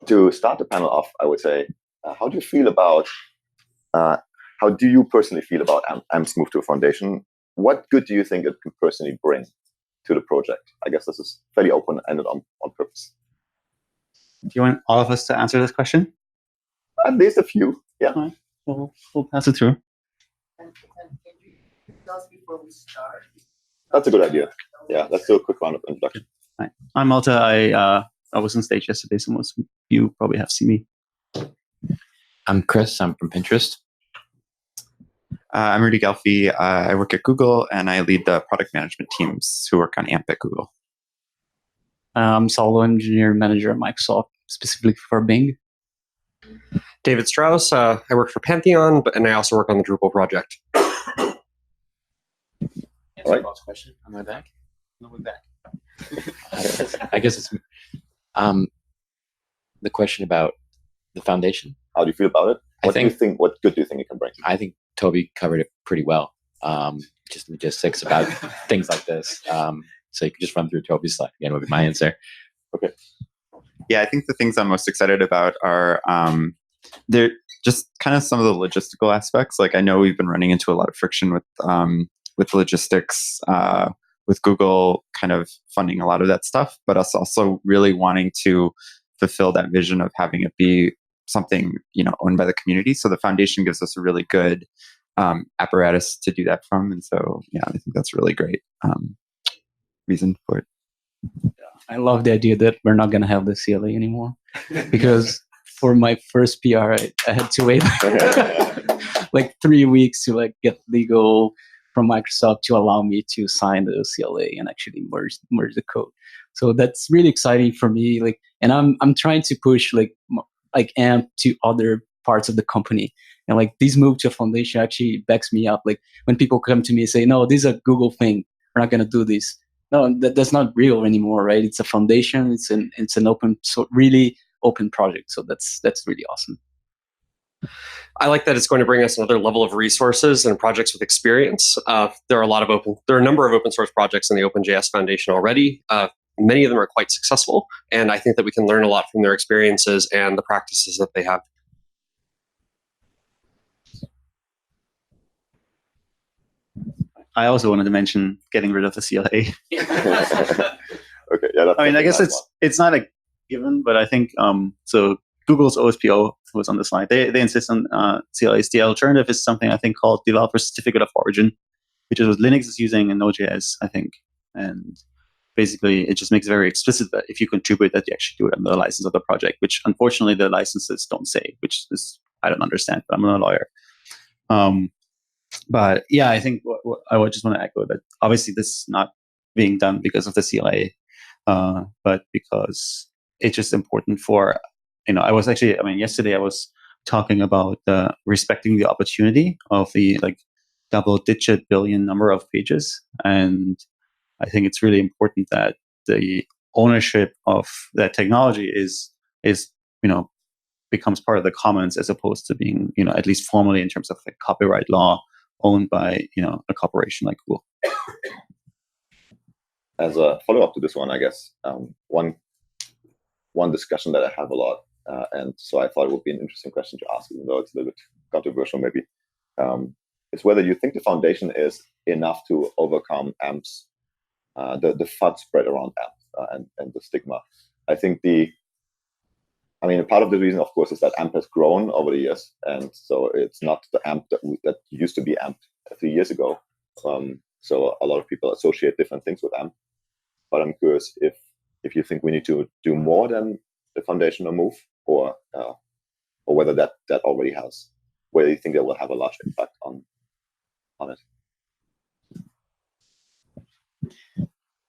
to start the panel off, I would say, how do you feel about, how do you personally feel about AMP's move to a foundation? What good do you think it can personally bring to the project? I guess this is fairly open-ended on purpose. Do you want all of us to answer this question? At least a few, yeah. All right. We'll pass it through. And can you tell us before we start? That's a good idea. Yeah, let's do a quick round of introduction. Hi. I'm Malta. I was on stage yesterday, so most of you probably have seen me. I'm Chris. I'm from Pinterest. I'm Rudy Gelfi. I work at Google, and I lead the product management teams who work on AMP at Google. I'm Solo Engineer Manager at Microsoft, specifically for Bing. David Strauss. I work for Pantheon, and I also work on the Drupal project. Answer right. Bob's question. Am I back? No, we're back. I guess it's the question about the foundation. How do you feel about it? What good do you think it can bring? I think Toby covered it pretty well. Just logistics about things like this. So you can just run through Toby's slide again with my answer. Okay. Yeah, I think the things I'm most excited about are they're just kind of some of the logistical aspects. Like I know we've been running into a lot of friction with logistics, with Google kind of funding a lot of that stuff, but us also really wanting to fulfill that vision of having it be something, owned by the community. So the foundation gives us a really good apparatus to do that from. And so, yeah, I think that's a really great reason for it. I love the idea that we're not going to have the CLA anymore, because for my first PR, I had to wait like 3 weeks to get legal from Microsoft to allow me to sign the CLA and actually merge the code. So that's really exciting for me. And I'm trying to push AMP to other parts of the company. And this move to a foundation actually backs me up. When people come to me and say, no, this is a Google thing, we're not going to do this. No, that's not real anymore, right? It's a foundation. It's an open, so really open project. So that's really awesome. I like that it's going to bring us another level of resources and projects with experience. There are a number of open source projects in the OpenJS Foundation already. Many of them are quite successful, and I think that we can learn a lot from their experiences and the practices that they have. I also wanted to mention getting rid of the CLA. Okay, yeah. I guess it's not a given, but I think so. Google's OSPO was on the slide. They insist on CLAs. The alternative is something I think called Developer Certificate of Origin, which is what Linux is using in Node.js, I think. And basically, it just makes it very explicit that if you contribute, that you actually do it under the license of the project, which unfortunately the licenses don't say, which is I don't understand, but I'm not a lawyer. But yeah, I think I would just want to echo that. Obviously, this is not being done because of the CLA, but because it's just important for. Yesterday I was talking about respecting the opportunity of the double-digit billion number of pages, and I think it's really important that the ownership of that technology is becomes part of the commons as opposed to being at least formally in terms of copyright law owned by a corporation like Google. As a follow-up to this one, I guess one discussion that I have a lot. And so I thought it would be an interesting question to ask, even though it's a little bit controversial maybe, is whether you think the foundation is enough to overcome AMP's, the FUD spread around AMP and the stigma. I think part of the reason, of course, is that AMP has grown over the years. And so it's not the AMP that used to be AMP 3 years ago. So a lot of people associate different things with AMP. But I'm curious if you think we need to do more than the foundational move, or whether that already has, whether you think that will have a large impact on it.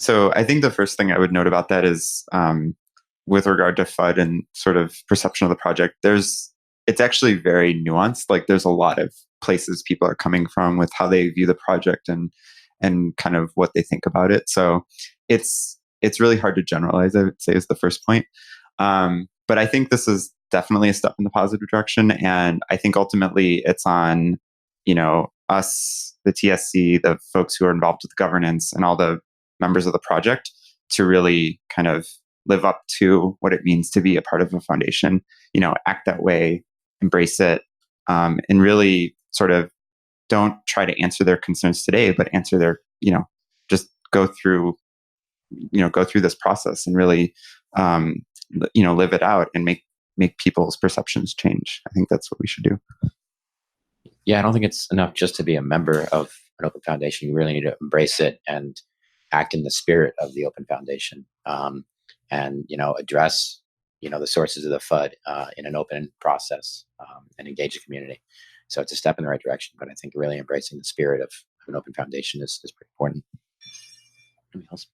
So I think the first thing I would note about that is with regard to FUD and sort of perception of the project, it's actually very nuanced. There's a lot of places people are coming from with how they view the project and kind of what they think about it. So it's really hard to generalize, I would say, is the first point. But I think this is definitely a step in the positive direction. And I think ultimately it's on, us, the TSC, the folks who are involved with the governance and all the members of the project to really kind of live up to what it means to be a part of a foundation, act that way, embrace it, and really sort of don't try to answer their concerns today, but answer their, just go through this process and really, live it out and make people's perceptions change. I think that's what we should do. Yeah, I don't think it's enough just to be a member of an open foundation. You really need to embrace it and act in the spirit of the open foundation, and address the sources of the FUD in an open process, and engage the community. So it's a step in the right direction, but I think really embracing the spirit of an open foundation is pretty important. Anything else?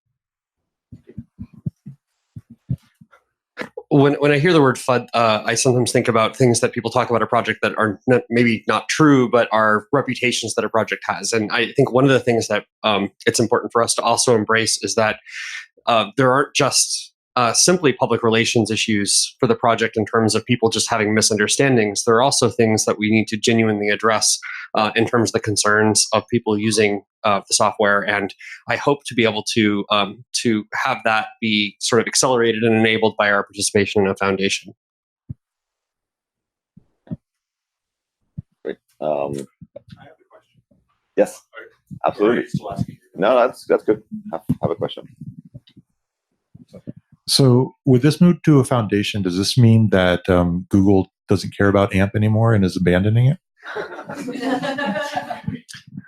When I hear the word FUD, I sometimes think about things that people talk about a project that are maybe not true, but are reputations that a project has. And I think one of the things that it's important for us to also embrace is that there aren't just simply public relations issues for the project in terms of people just having misunderstandings. There are also things that we need to genuinely address in terms of the concerns of people using the software. And I hope to be able to have that be sort of accelerated and enabled by our participation in a foundation. Great. Yes, absolutely. No, that's good. Have a question. So with this move to a foundation, does this mean that Google doesn't care about AMP anymore and is abandoning it?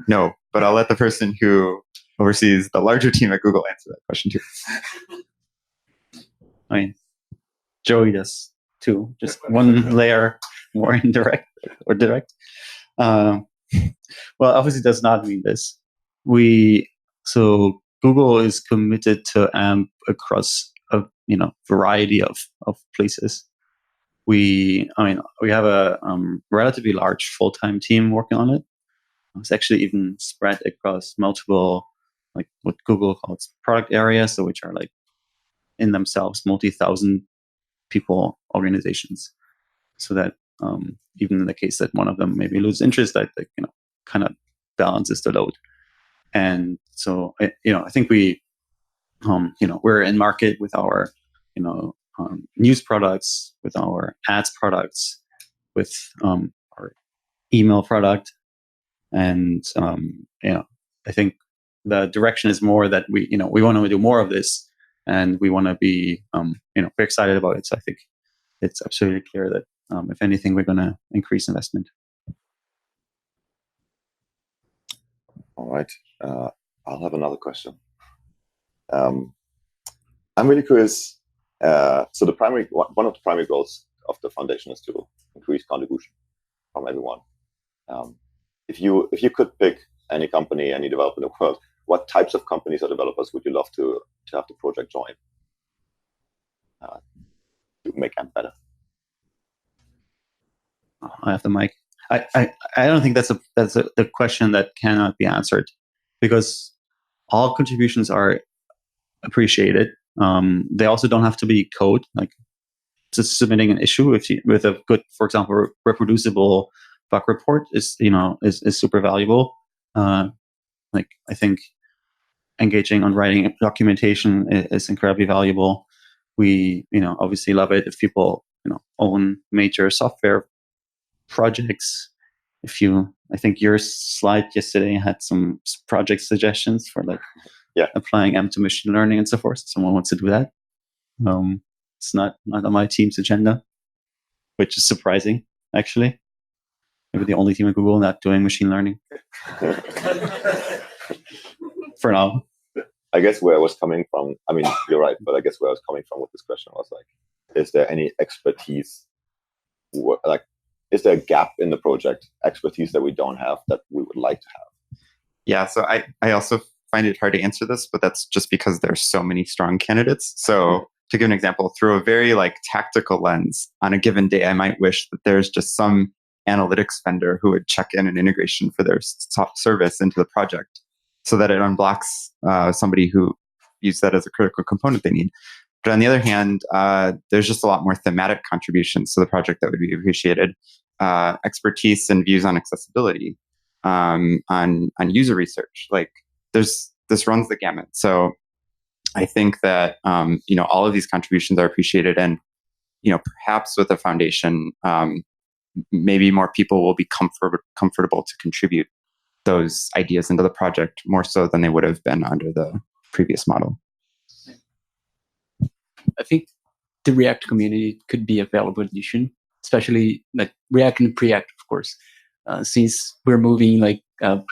No, but I'll let the person who oversees the larger team at Google answer that question too. I mean, Joey does too, just one layer more indirect or direct. Well, obviously does not mean this. So Google is committed to AMP across a variety of places. We have a relatively large full-time team working on it. It's actually even spread across multiple, like what Google calls product areas, so which are like in themselves multi-thousand people organizations. So that even in the case that one of them maybe lose interest, that kind of balances the load. And so I think we we're in market with our news products, with our ads products, with our email product, and I think the direction is more that we want to do more of this, and we want to be very excited about it. So I think it's absolutely clear that if anything, we're going to increase investment. All right, I'll have another question. I'm really curious. So one of the primary goals of the foundation is to increase contribution from everyone. If you could pick any company, any developer in the world, what types of companies or developers would you love to have the project join to make AMP better? I have the mic. I don't think that's the question that cannot be answered, because all contributions are appreciated. They also don't have to be code. Like just submitting an issue with a good, for example, reproducible bug report is super valuable. Like I think engaging on writing documentation is incredibly valuable. We obviously love it if people own major software projects. I think your slide yesterday had some project suggestions for applying AMP to machine learning and so forth. Someone wants to do that. It's not on my team's agenda, which is surprising, actually. Maybe the only team at Google not doing machine learning. For now. I guess where I was coming from, I mean, you're right, but I guess where I was coming from with this question was like, is there any expertise, is there a gap in the project, expertise that we don't have that we would like to have? Yeah, so I also find it hard to answer this, but that's just because there's so many strong candidates. So to give an example, through a very tactical lens, on a given day, I might wish that there's just some analytics vendor who would check in an integration for their service into the project so that it unblocks somebody who views that as a critical component they need. But on the other hand, there's just a lot more thematic contributions to the project that would be appreciated. Expertise and views on accessibility, on user research. This runs the gamut. So I think that all of these contributions are appreciated, and perhaps with a foundation, maybe more people will be comfortable to contribute those ideas into the project more so than they would have been under the previous model. I think the React community could be a valuable addition, especially like React and Preact, of course. Since we're moving,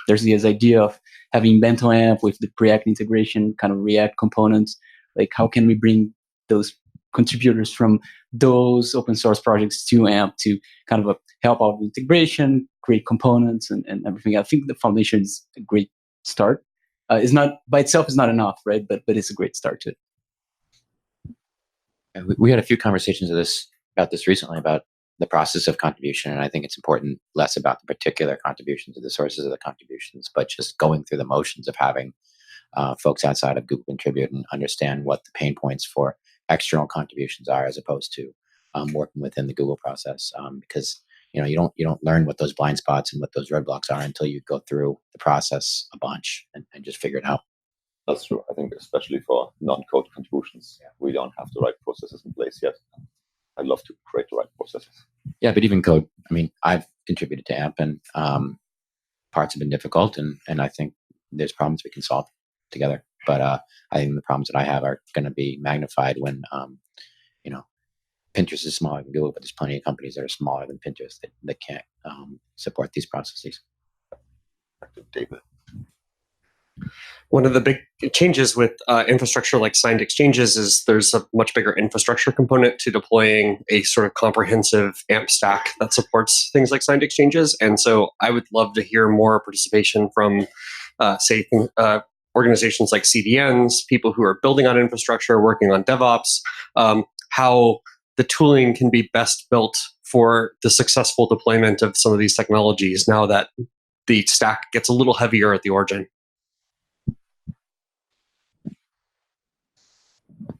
there's this idea of having Bento AMP with the Preact integration, kind of React components. Like, how can we bring those contributors from those open source projects to AMP to kind of help out with integration, create components, and everything? I think the foundation is a great start. It's not by itself is not enough, right? But it's a great start to it. And we had a few conversations about this recently, about the process of contribution. And I think it's important less about the particular contributions or the sources of the contributions, but just going through the motions of having folks outside of Google contribute and understand what the pain points for external contributions are, as opposed to working within the Google process. Because you don't learn what those blind spots and what those roadblocks are until you go through the process a bunch and just figure it out. That's true. I think especially for non-code contributions, we don't have the right processes in place yet. I'd love to create the right processes. Yeah, but even code. I mean, I've contributed to AMP, and parts have been difficult, and I think there's problems we can solve together. But I think the problems that I have are going to be magnified when, Pinterest is smaller than Google, but there's plenty of companies that are smaller than Pinterest that can't support these processes. David. One of the big changes with infrastructure like signed exchanges is there's a much bigger infrastructure component to deploying a sort of comprehensive AMP stack that supports things like signed exchanges. And so I would love to hear more participation from, organizations like CDNs, people who are building on infrastructure, working on DevOps, how the tooling can be best built for the successful deployment of some of these technologies now that the stack gets a little heavier at the origin.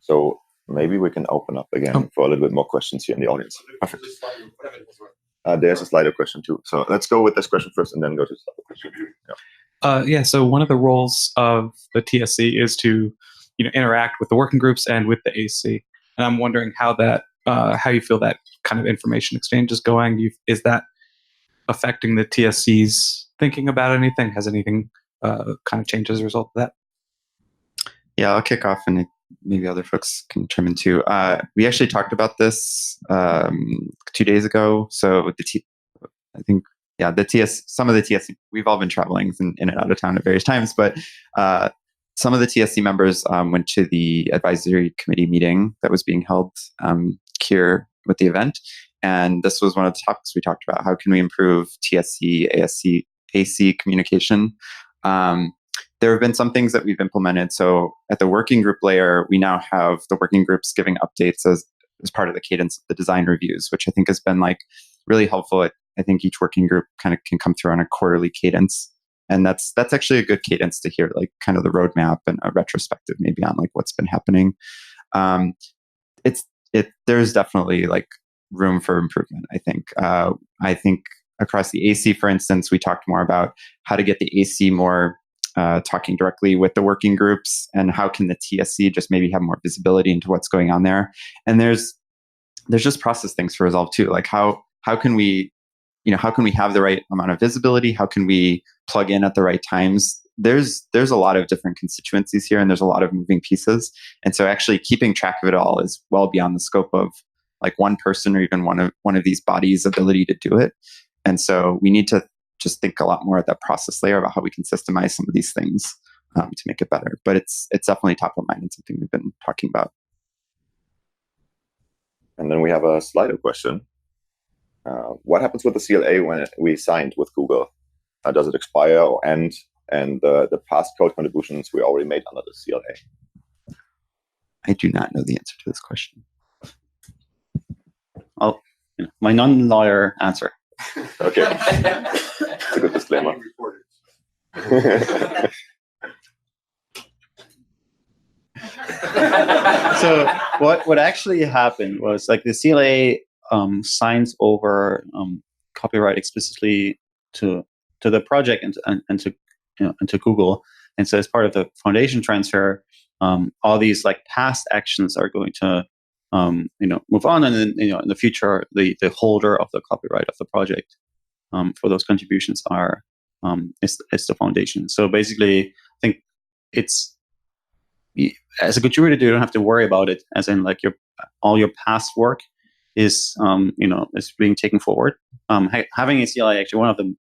So maybe we can open up again for a little bit more questions here in the audience. Perfect. There's a Slido question too. So let's go with this question first and then go to the Slido question. So one of the roles of the TSC is to interact with the working groups and with the AC. And I'm wondering how you feel that kind of information exchange is going. Is that affecting the TSC's thinking about anything? Has anything kind of changed as a result of that? Yeah, I'll kick off and maybe other folks can chime in too. We actually talked about this 2 days ago. So some of the TSC, we've all been traveling in and out of town at various times, but some of the TSC members went to the advisory committee meeting that was being held here with the event. And this was one of the topics we talked about. How can we improve TSC, ASC, AC communication? There have been some things that we've implemented. So at the working group layer, we now have the working groups giving updates as part of the cadence of the design reviews, which I think has been really helpful. I think each working group kind of can come through on a quarterly cadence. And that's actually a good cadence to hear, kind of the roadmap and a retrospective maybe on what's been happening. There's definitely room for improvement, I think. I think across the AC, for instance, we talked more about how to get the AC more talking directly with the working groups, and how can the TSC just maybe have more visibility into what's going on there. And there's just process things to resolve too. How can we have the right amount of visibility? How can we plug in at the right times? There's a lot of different constituencies here, and there's a lot of moving pieces. And so actually keeping track of it all is well beyond the scope of one person or even one of these bodies' ability to do it. And so we need to just think a lot more at that process layer about how we can systemize some of these things to make it better. But it's definitely top of mind and something we've been talking about. And then we have a Slido question. What happens with the CLA when we signed with Google? Does it expire or end? And the past code contributions we already made under the CLA? I do not know the answer to this question. My non-lawyer answer. Okay. That's a good disclaimer. So what actually happened was the CLA signs over copyright explicitly to the project and to Google. And so as part of the foundation transfer, all these like past actions are going to move on, and then in the future the holder of the copyright of the project for those contributions is the foundation. So basically, I think it's, as a contributor, you don't have to worry about it, as in like all your past work is is being taken forward. Having a CLA, actually, one of the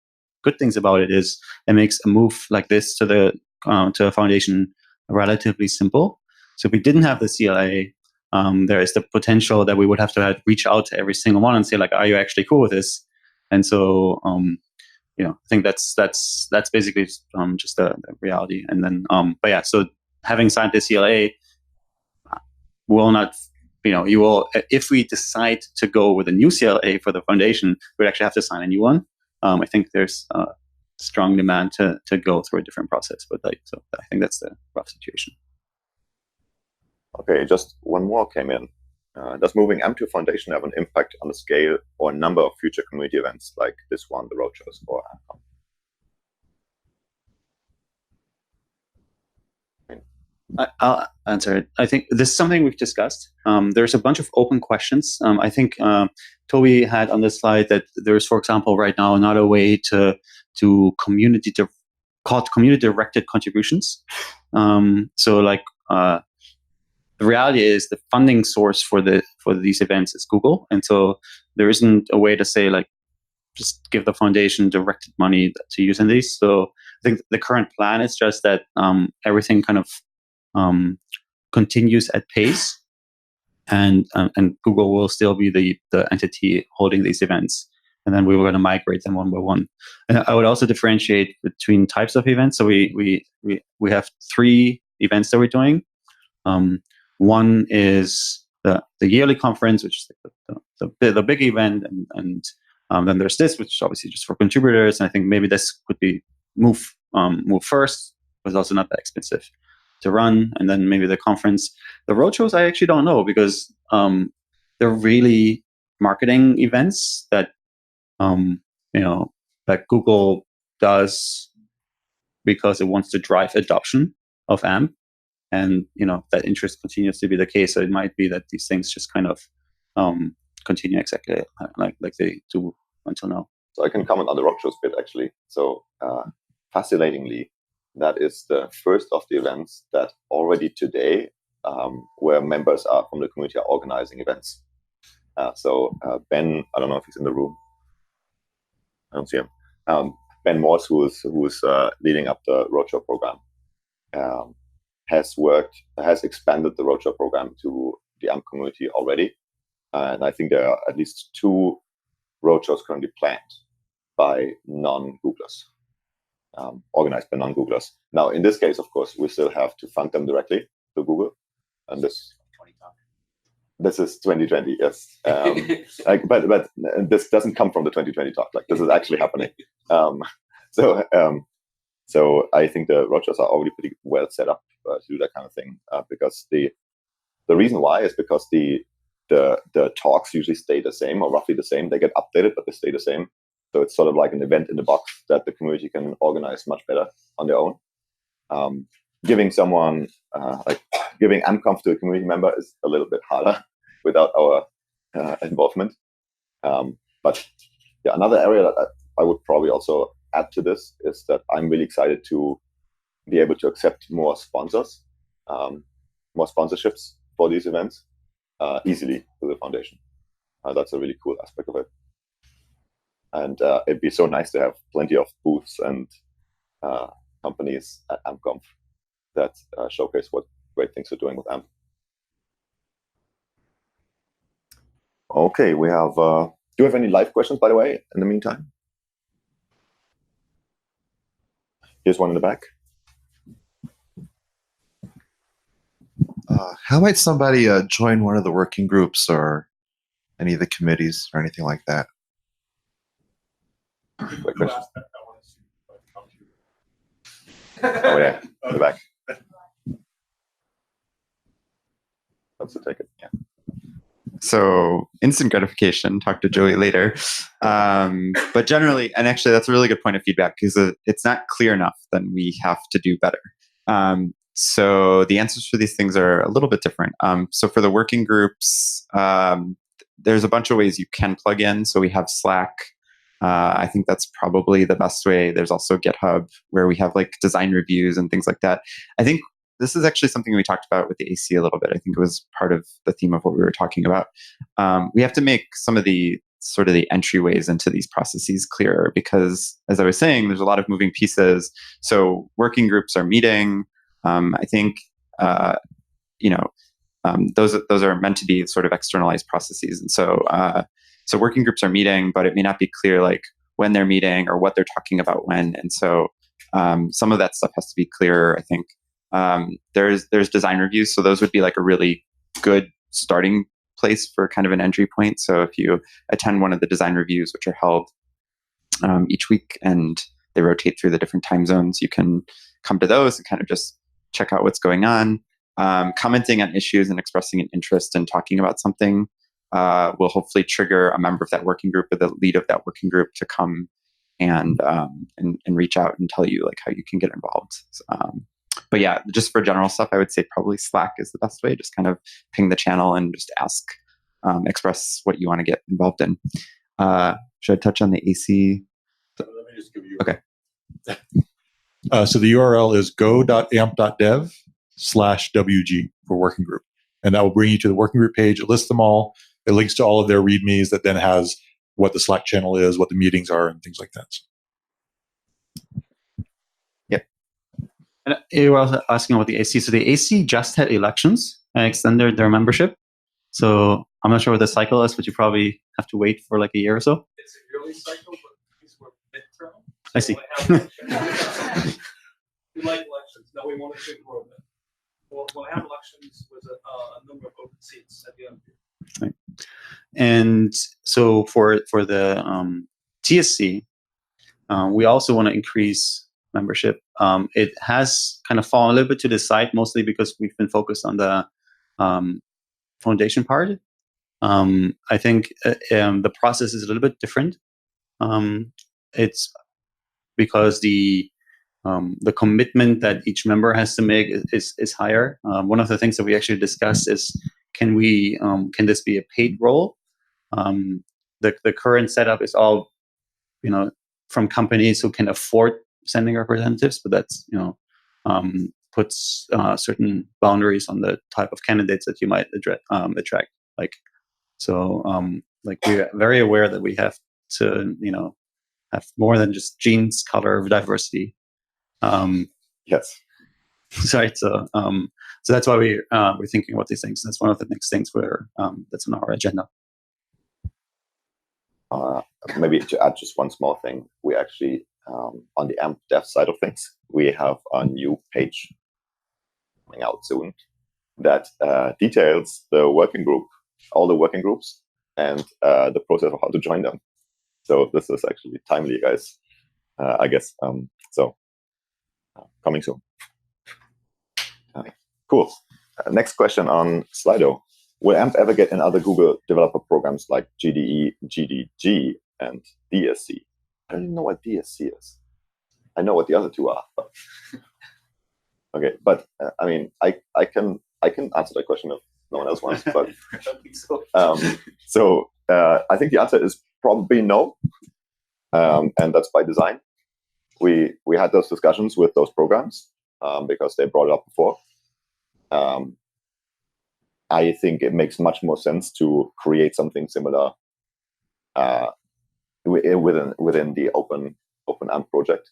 good things about it is it makes a move like this to a foundation relatively simple. So if we didn't have the CLA, there is the potential that we would have to reach out to every single one and say like, are you actually cool with this? And so I think that's basically just the reality. And then but yeah, so having signed the CLA will not, you will, if we decide to go with a new CLA for the foundation, we'd actually have to sign a new one. I think there's strong demand to go through a different process, but so I think that's the rough situation. Okay, just one more came in. Does moving AMP to a foundation have an impact on the scale or number of future community events like this one, the roadshows, or AMP? I'll answer it. I think this is something we've discussed. There's a bunch of open questions. I think Toby had on this slide that there's, for example, right now not a way to community-directed contributions. So like the reality is the funding source for these events is Google, and so there isn't a way to say like just give the foundation directed money to use in these. So I think the current plan is just that everything kind of continues at pace, and Google will still be the entity holding these events, and then we were going to migrate them one by one. And I would also differentiate between types of events. So we have 3 events that we're doing. One is the yearly conference, which is the big event, and then there's this, which is obviously just for contributors. And I think maybe this could be move first, but it's also not that expensive to run. And then maybe the conference. The roadshows, I actually don't know, because they're really marketing events that that Google does because it wants to drive adoption of AMP. And that interest continues to be the case. So it might be that these things just kind of continue exactly like they do until now. So I can comment on the roadshows bit, actually. So fascinatingly, that is the first of the events that already today, where members from the community are organizing events. So Ben, I don't know if he's in the room. I don't see him. Ben Morse, who is leading up the roadshow program, has expanded the roadshow program to the AMP community already. And I think there are at least 2 roadshows currently planned by non-Googlers, organized by non-Googlers. Now, in this case, of course, we still have to fund them directly to Google. And this is 2020, yes. But this doesn't come from the 2020 talk. Like, this is actually happening. So I think the roadshows are already pretty well set up to do that kind of thing, because the reason why is because the talks usually stay the same or roughly the same. They get updated, but they stay the same. So it's sort of like an event in the box that the community can organize much better on their own. Giving someone giving AmpConf to a community member is a little bit harder without our involvement. But yeah, another area that I would probably also add to this is that I'm really excited to be able to accept more sponsors, more sponsorships for these events easily to the foundation. That's a really cool aspect of it. And it'd be so nice to have plenty of booths and companies at AmpConf that showcase what great things we're doing with AMP. Okay, we have, do you have any live questions, by the way, in the meantime? Here's one in the back. How might somebody join one of the working groups or any of the committees or anything like that? Great question. Oh yeah, in the back. Let's take it. Yeah. So instant gratification, talk to Joey later. But generally, and actually that's a really good point of feedback, because it's not clear enough, then we have to do better. So the answers for these things are a little bit different. So for the working groups, there's a bunch of ways you can plug in. So we have Slack. I think that's probably the best way. There's also GitHub, where we have like design reviews and things like that. I think this is actually something we talked about with the AC a little bit. I think it was part of the theme of what we were talking about. We have to make some of the sort of the entryways into these processes clearer, because as I was saying, there's a lot of moving pieces. So working groups are meeting. I think, those are meant to be sort of externalized processes. And so working groups are meeting, but it may not be clear like when they're meeting or what they're talking about when. And so some of that stuff has to be clearer, I think. There's design reviews. So those would be like a really good starting place for kind of an entry point. So if you attend one of the design reviews, which are held each week and they rotate through the different time zones, you can come to those and kind of just check out what's going on. Commenting on issues and expressing an interest in talking about something will hopefully trigger a member of that working group or the lead of that working group to come and reach out and tell you like how you can get involved. But yeah, just for general stuff, I would say probably Slack is the best way. Just kind of ping the channel and just ask, express what you want to get involved in. Should I touch on the AC? Let me just give you. Okay. So the URL is go.amp.dev/WG for working group. And that will bring you to the working group page. It lists them all. It links to all of their READMEs that then has what the Slack channel is, what the meetings are, and things like that. Yep. And you were also asking about the AC. So the AC just had elections and extended their membership. So I'm not sure what the cycle is, but you probably have to wait for like a year or so. It's a yearly cycle, but these were midterm. I see. We like elections. Now we want to grow them. We'll have elections with a number of open seats at the end. Right. And so for the TSC, we also want to increase membership. It has kind of fallen a little bit to the side, mostly because we've been focused on the foundation part. I think the process is a little bit different. It's because the commitment that each member has to make is higher. One of the things that we actually discussed is can this be a paid role? The current setup is all from companies who can afford sending representatives, but that's puts certain boundaries on the type of candidates that you might attract. We're very aware that we have to have more than just genes, color, diversity. Yes. Right. So that's why we're thinking about these things. That's one of the next things that's on our agenda. Maybe to add just one small thing, we actually on the AMP dev side of things, we have a new page coming out soon that details the working group, all the working groups, and the process of how to join them. So this is actually timely, guys. I guess. Coming soon. Cool. Next question on Slido. Will AMP ever get in other Google developer programs like GDE, GDG, and DSC? I don't even know what DSC is. I know what the other two are. But okay, but I can answer that question if no one else wants. But I think the answer is probably no, and that's by design. We had those discussions with those programs because they brought it up before. I think it makes much more sense to create something similar within the open AMP project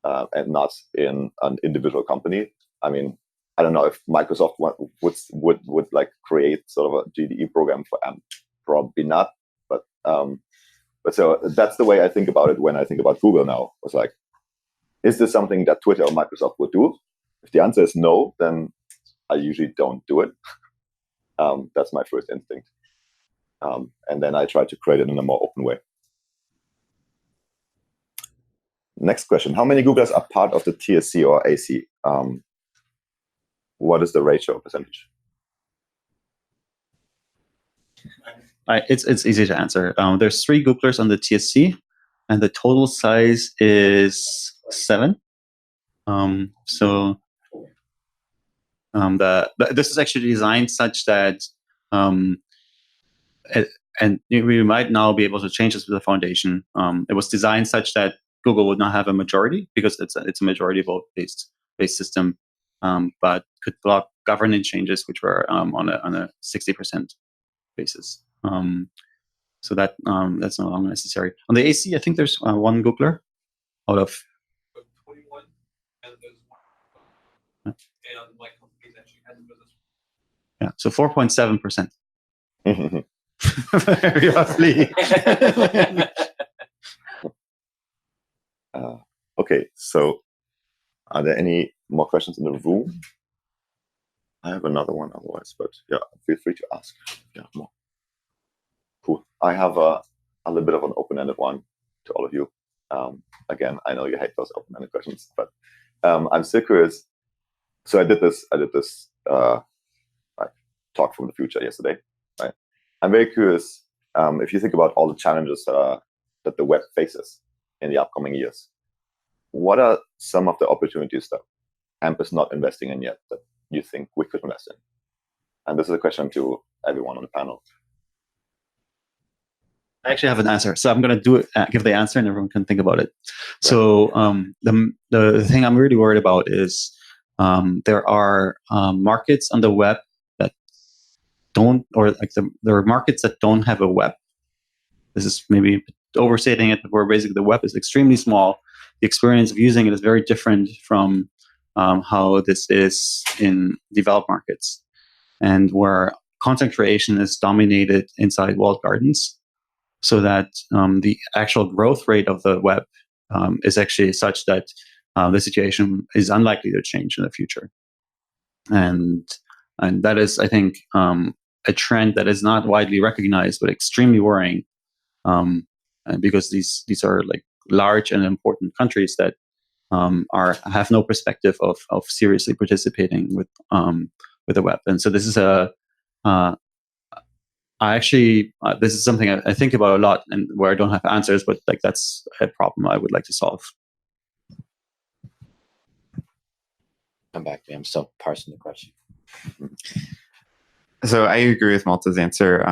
and not in an individual company. I mean, I don't know if Microsoft would like create sort of a GDE program for AMP. Probably not, but so that's the way I think about it when I think about Google now. It's like, is this something that Twitter or Microsoft would do? If the answer is no, then I usually don't do it. That's my first instinct. And then I try to create it in a more open way. Next question. How many Googlers are part of the TSC or AC? What is the ratio percentage? It's easy to answer. There's 3 Googlers on the TSC, and the total size is 7. So This is actually designed such that, and we might now be able to change this with the foundation. It was designed such that Google would not have a majority because it's a majority vote based system, but could block governance changes which were on a 60% basis. So that's no longer necessary. On the AC, I think there's one Googler out of 21, and there's one. Yeah. And my company's actually had the business. Yeah, so 4.7%. Very roughly. Okay, so are there any more questions in the room? I have another one otherwise, but yeah, feel free to ask. Yeah, more. Cool. I have a little bit of an open-ended one to all of you. Again, I know you hate those open-ended questions, but I'm still curious. So I did this like talk from the future yesterday. Right? I'm very curious if you think about all the challenges that the web faces in the upcoming years. What are some of the opportunities that AMP is not investing in yet that you think we could invest in? And this is a question to everyone on the panel. I actually have an answer, so I'm going to give the answer, and everyone can think about it. Right. So the thing I'm really worried about is there are markets on the web that don't, or like there are markets that don't have a web. This is maybe overstating it, but where basically the web is extremely small. The experience of using it is very different from how this is in developed markets, and where content creation is dominated inside walled gardens. So that the actual growth rate of the web is actually such that the situation is unlikely to change in the future. And that is, I think, a trend that is not widely recognized, but extremely worrying, because these are like large and important countries that have no perspective of seriously participating with the web. And so this is this is something I think about a lot, and where I don't have answers, but like that's a problem I would like to solve. Come back to me. I'm still parsing the question. So I agree with Malta's answer.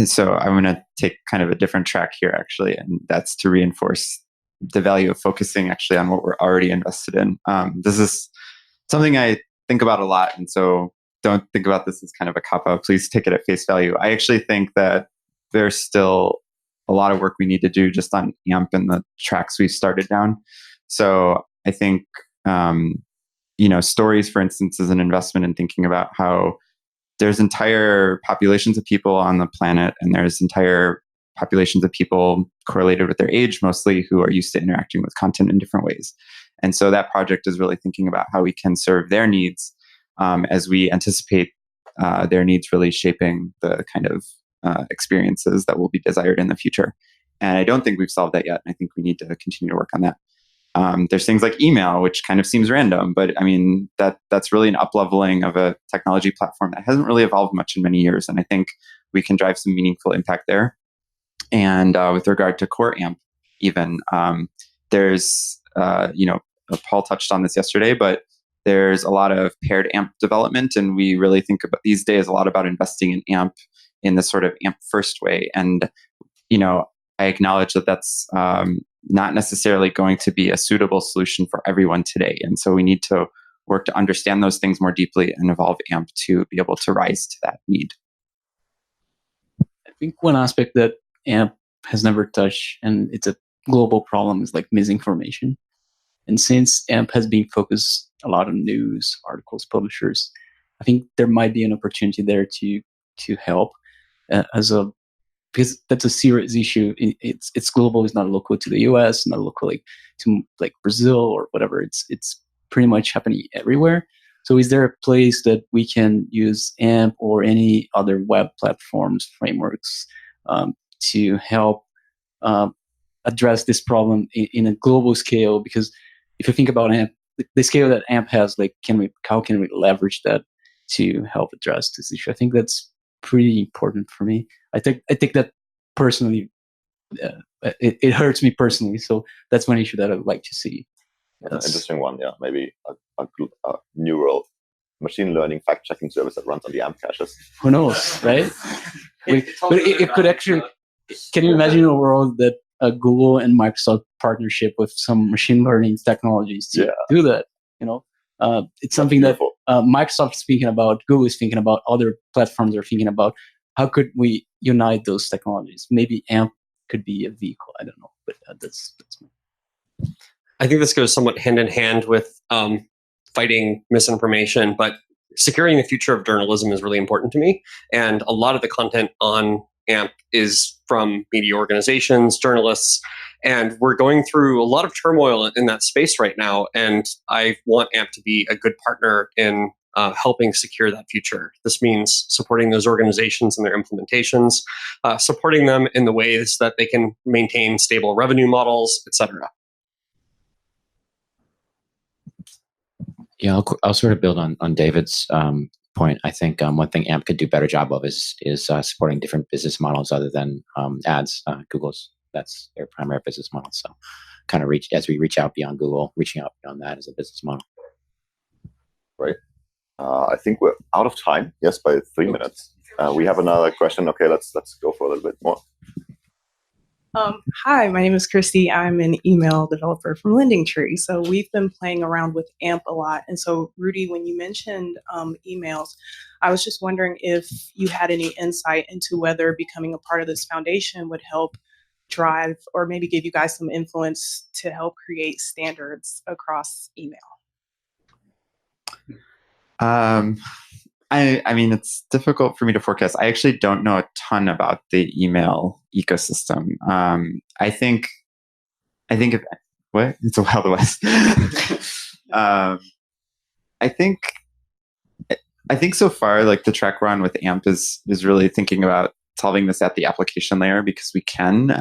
So I'm going to take kind of a different track here, actually, and that's to reinforce the value of focusing actually on what we're already invested in. This is something I think about a lot, and so don't think about this as kind of a cop-out. Please take it at face value. I actually think that there's still a lot of work we need to do just on AMP and the tracks we've started down. So I think, stories, for instance, is an investment in thinking about how there's entire populations of people on the planet, and there's entire populations of people correlated with their age mostly, who are used to interacting with content in different ways. And so that project is really thinking about how we can serve their needs as we anticipate their needs really shaping the kind of experiences that will be desired in the future. And I don't think we've solved that yet. I think we need to continue to work on that. There's things like email, which kind of seems random, but I mean, that's really an up-leveling of a technology platform that hasn't really evolved much in many years. And I think we can drive some meaningful impact there. And with regard to core AMP, even, there's, Paul touched on this yesterday, but there's a lot of paired AMP development, and we really think about these days a lot about investing in AMP in the sort of AMP first way. And, I acknowledge that that's not necessarily going to be a suitable solution for everyone today. And so we need to work to understand those things more deeply and evolve AMP to be able to rise to that need. I think one aspect that AMP has never touched, and it's a global problem, is like misinformation. And since AMP has been focused a lot on news, articles, publishers, I think there might be an opportunity there to help because that's a serious issue. It's global. It's not local to the US, not local to Brazil or whatever. It's pretty much happening everywhere. So is there a place that we can use AMP or any other web platforms, frameworks to help address this problem in a global scale? Because if you think about AMP, the scale that AMP has, how can we leverage that to help address this issue? I think that's pretty important for me. I think that personally, it hurts me personally. So that's one issue that I would like to see interesting one. Yeah, maybe a neural machine learning fact checking service that runs on the AMP caches. Who knows, right? But it could actually. Can you imagine a world that Google and Microsoft partnership with some machine learning technologies to do that? It's something that Microsoft is thinking about, Google is thinking about, other platforms are thinking about. How could we unite those technologies? Maybe AMP could be a vehicle. I don't know, but that's me. I think this goes somewhat hand in hand with fighting misinformation, but securing the future of journalism is really important to me. And a lot of the content on AMP is from media organizations, journalists, and we're going through a lot of turmoil in that space right now. And I want AMP to be a good partner in helping secure that future. This means supporting those organizations and their implementations, supporting them in the ways that they can maintain stable revenue models, etc. Yeah, I'll sort of build on David's point. I think one thing AMP could do a better job of is supporting different business models other than ads. Google's, that's their primary business model. So kind of as we reach out beyond Google, reaching out beyond that as a business model. Right. I think we're out of time. Yes, by 3 minutes. We have another question. Okay, let's go for a little bit more. Hi, my name is Christy. I'm an email developer from LendingTree. So we've been playing around with AMP a lot. And so, Rudy, when you mentioned emails, I was just wondering if you had any insight into whether becoming a part of this foundation would help drive or maybe give you guys some influence to help create standards across email. I mean, it's difficult for me to forecast. I actually don't know a ton about the email ecosystem. I think if what? It's a Wild West. I think so far, like the track we're on with AMP is really thinking about solving this at the application layer because we can.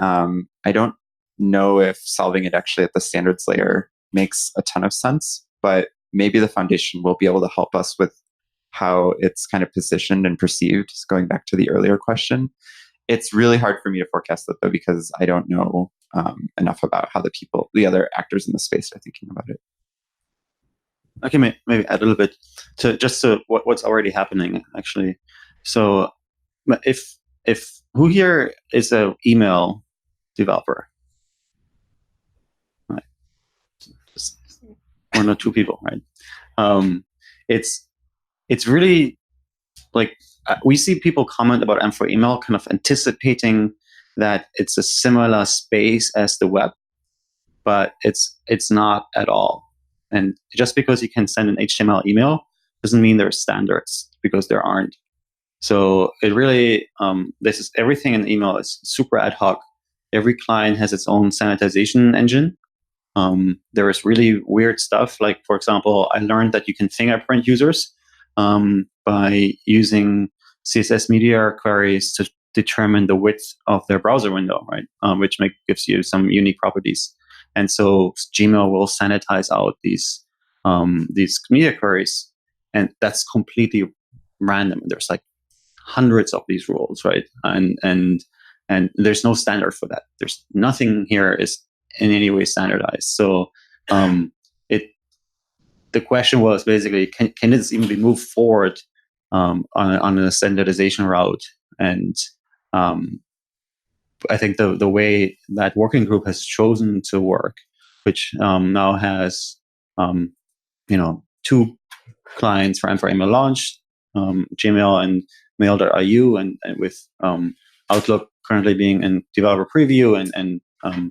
I don't know if solving it actually at the standards layer makes a ton of sense, but maybe the foundation will be able to help us with how it's kind of positioned and perceived. Just going back to the earlier question, it's really hard for me to forecast that though, because I don't know enough about how the other actors in the space are thinking about it. I can maybe add a little bit to what's already happening actually. So if who here is an email developer? Right. Just one or two people, right? It's really like we see people comment about M4 email kind of anticipating that it's a similar space as the web, but it's not at all. And just because you can send an HTML email doesn't mean there's standards, because there aren't. So it really, everything in email is super ad hoc. Every client has its own sanitization engine. There is really weird stuff. Like, for example, I learned that you can fingerprint users by using CSS media queries to determine the width of their browser window, right? Which gives you some unique properties. And so Gmail will sanitize out these media queries, and that's completely random. There's like hundreds of these rules, right? And there's no standard for that. There's nothing here is in any way standardized. So the question was basically, can this even be moved forward on a standardization route? And I think the way that working group has chosen to work, which now has 2 clients for M4 email launched, Gmail and Mail.ru, and with Outlook currently being in developer preview, and I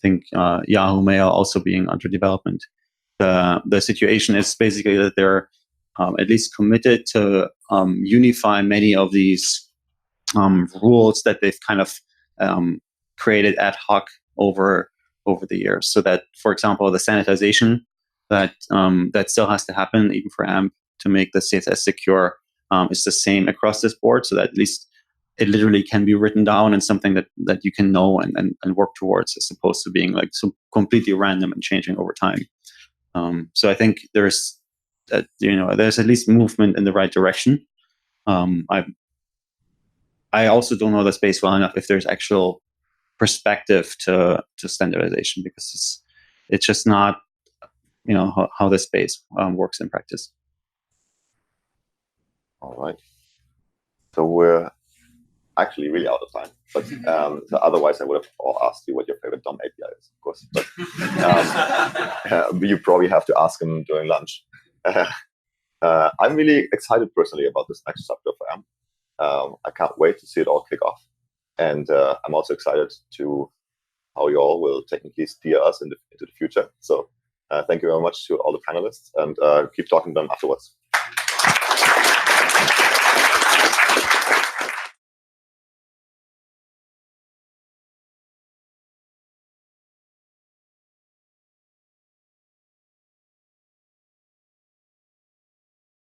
think Yahoo Mail also being under development. The situation is basically that they're at least committed to unify many of these rules that they've kind of created ad hoc over the years. So that, for example, the sanitization that still has to happen even for AMP to make the CSS secure is the same across this board, so that at least it literally can be written down and something that you can know and work towards, as opposed to being like so completely random and changing over time. So I think there's at least movement in the right direction. I also don't know the space well enough if there's actual perspective to standardization, because it's just not how this space works in practice. All right. So we're actually really out of time. But so otherwise, I would have all asked you what your favorite DOM API is, of course. But you probably have to ask them during lunch. I'm really excited personally about this next chapter for AMP. I can't wait to see it all kick off. And I'm also excited to how you all will technically steer us into the future. So thank you very much to all the panelists, and keep talking to them afterwards.